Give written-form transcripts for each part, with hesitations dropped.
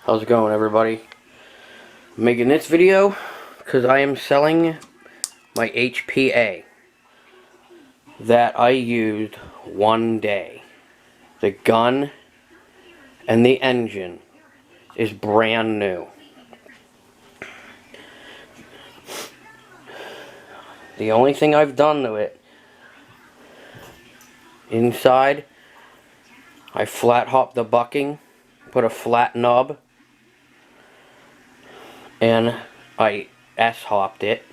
How's it going, everybody? I'm making this video because I am selling my HPA that I used one day. The gun and the engine is brand new. The only thing I've done to it, inside, I flat hopped the bucking, put a flat nub, and I S-hopped it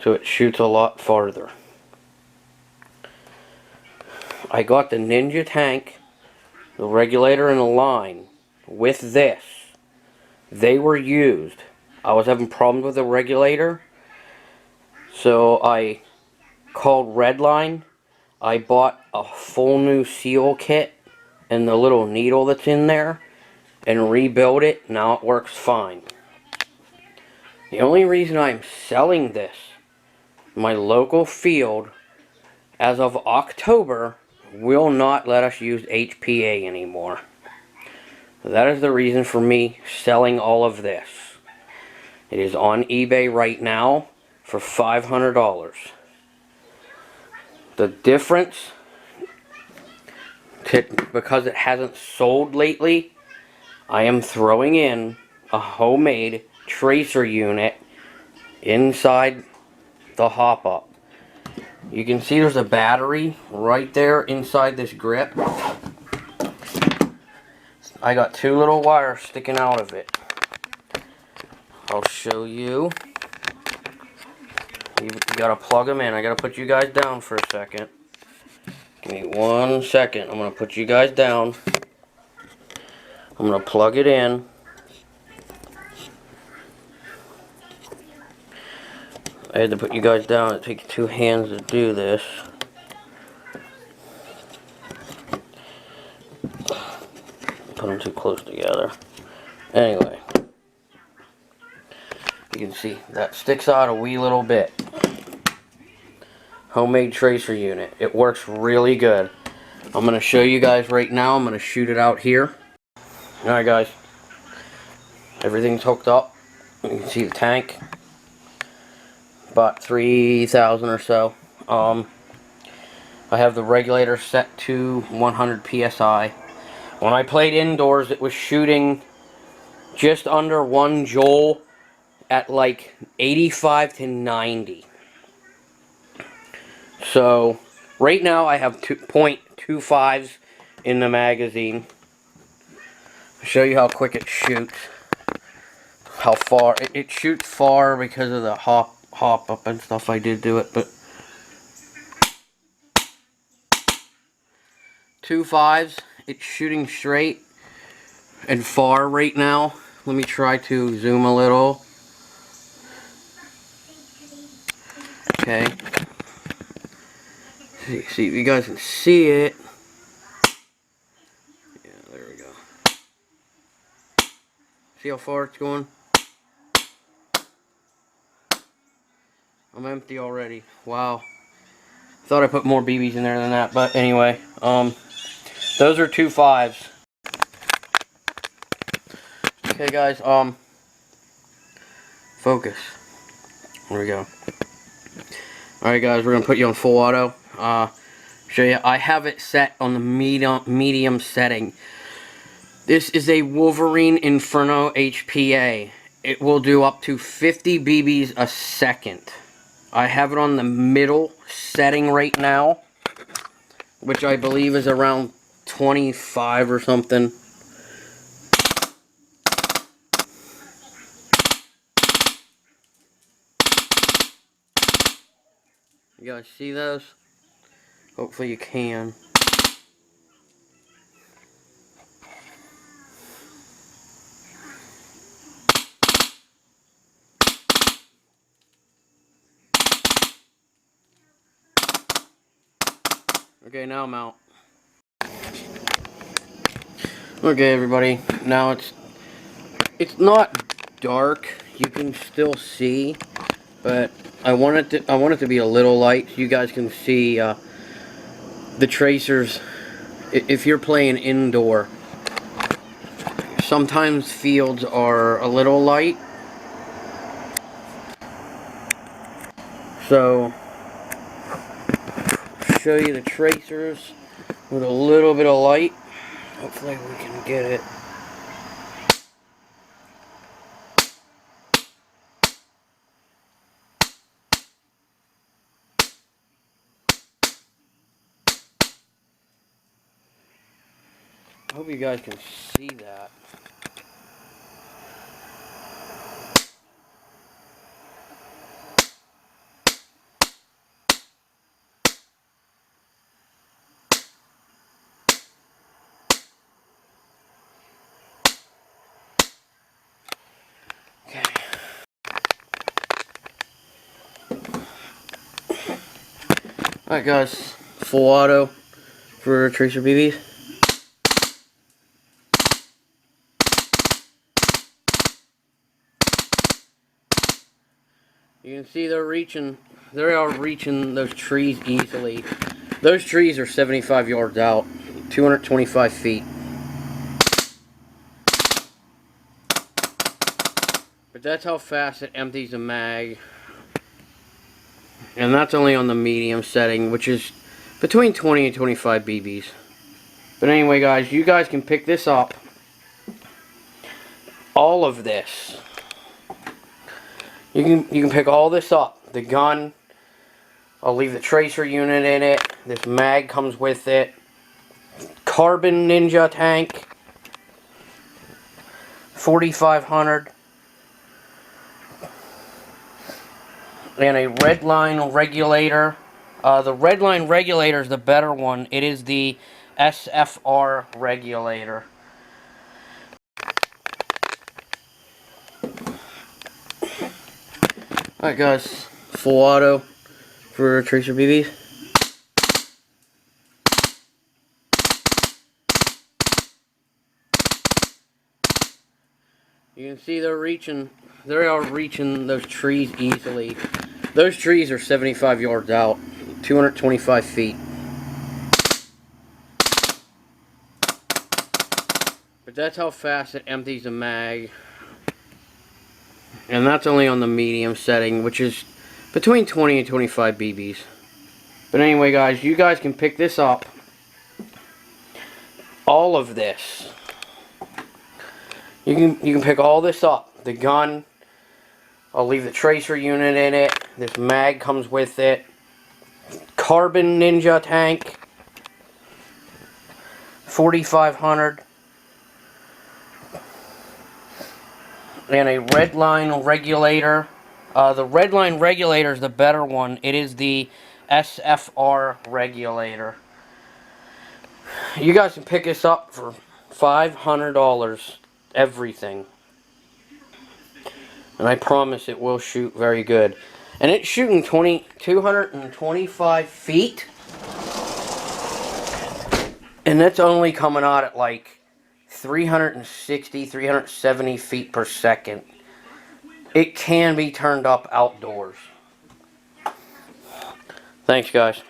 so it shoots a lot farther. I got the Ninja tank, the regulator, and the line with this. They were used. I was having problems with the regulator, so I called Reline. I bought a full new seal kit and the little needle that's in there and rebuilt it. Now it works fine. The only reason I'm selling this, my local field, as of October, will not let us use HPA anymore. That is the reason for me selling all of this. It is on eBay right now for $500. The difference, because it hasn't sold lately, I am throwing in a homemade tracer unit inside the hop-up. You can see there's a battery right there inside this grip. I got two little wires sticking out of it. I'll show you. You gotta plug them in. I gotta put you guys down for a second. Give me 1 second. I'm gonna put you guys down. I'm gonna plug it in. I had to put you guys down. It takes two hands to do this. Put them too close together. Anyway, you can see that sticks out a wee little bit. Homemade tracer unit. It works really good. I'm going to show you guys right now. I'm going to shoot it out here. Alright guys, everything's hooked up. You can see the tank. About 3,000 or so. I have the regulator set to 100 psi. When I played indoors, it was shooting just under 1 joule at like 85 to 90. So right now I have 2.25s in the magazine. I'll show you how quick it shoots. How far it shoots far because of the hop up and stuff I did do it, but 2.5s, it's shooting straight and far right now. Let me try to zoom a little. Okay. See if you guys can see it. Yeah, there we go. See how far it's going? I'm empty already. Wow. Thought I put more BBs in there than that, but anyway, those are 2.5s. Okay, guys, focus. There we go. Alright, guys, we're gonna put you on full auto. Show you. I have it set on the medium setting. This is a Wolverine Inferno HPA. It will do up to 50 BBs a second. I have it on the middle setting right now, which I believe is around 25 or something. You guys see those? Hopefully you can. Okay, now I'm out. Okay, everybody. Now it's not dark. You can still see, but I want it to be a little light so you guys can see the tracers. If you're playing indoor, Sometimes fields are a little light, so show you the tracers with a little bit of light. Hopefully we can get it. I hope you guys can see that. Okay. Alright guys, full auto for tracer BBs. You can see they are reaching those trees easily. Those trees are 75 yards out, 225 feet. But that's how fast it empties the mag. And that's only on the medium setting, which is between 20 and 25 BBs. But anyway guys, you guys can pick this up. All of this. You can pick all this up. The gun, I'll leave the tracer unit in it. This mag comes with it. Carbon Ninja tank, 4500. And a Reline regulator. The Reline regulator is the better one. It is the SFR regulator. Alright guys, full auto for tracer BBs. You can see they are reaching those trees easily. Those trees are 75 yards out, 225 feet. But that's how fast it empties the mag. And that's only on the medium setting, which is between 20 and 25 BBs. But anyway guys, you guys can pick this up. All of this. You can pick all this up. The gun, I'll leave the tracer unit in it. This mag comes with it. Carbon Ninja tank, 4500. And a Reline regulator. The Reline regulator is the better one. It is the SFR regulator. You guys can pick this up for $500. Everything. And I promise it will shoot very good. And it's shooting 225 feet. And that's only coming out at like 360, 370 feet per second. It can be turned up outdoors. Thanks, guys.